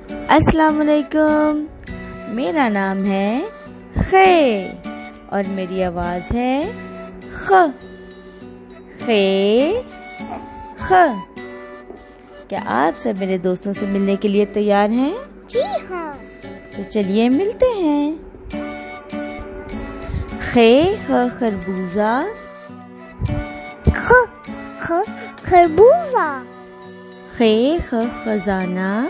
अस्सलाम वालेकुम। मेरा नाम है खे और मेरी आवाज़ है ख। खे ख। क्या आप सब मेरे दोस्तों से मिलने के लिए तैयार हैं? जी हाँ। तो चलिए मिलते हैं। खे ख खरबूजा, ख ख खरबूजा, खे ख खजाना,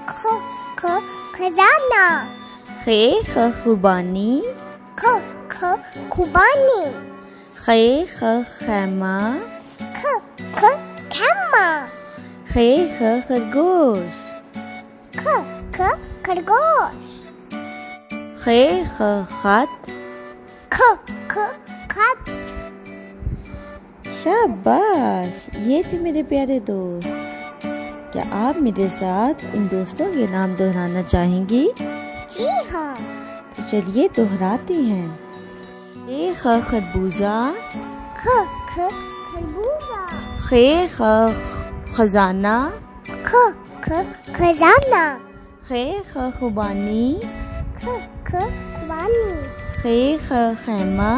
ख ख खजाना, खे ख खुबानी, ख ख खुबानी, खे ख खैमा, ख ख खैमा, खे ख खरगोश, ख ख खरगोश, खे ख खत। ख ख खत। शाबाश, ये थे मेरे प्यारे दोस्त। क्या आप मेरे साथ इन दोस्तों के नाम दोहराना चाहेंगी? जी हाँ। तो चलिए दोहराते हैं। खे ख खरबूजा, ख ख खरबूजा, खे ख खजाना, ख ख खजाना, खे ख खुबानी, ख ख खुबानी, खे ख खैमा,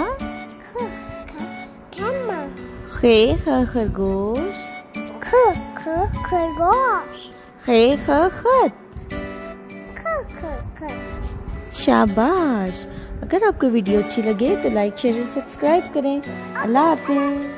ख ख खैमा, खे ख खरगोश, ख ख खरगोश, खे ख खत। ख ख खत। शाबाश। अगर आपको वीडियो अच्छी लगे तो लाइक शेयर और सब्सक्राइब करें। अल्लाह हाफिज़।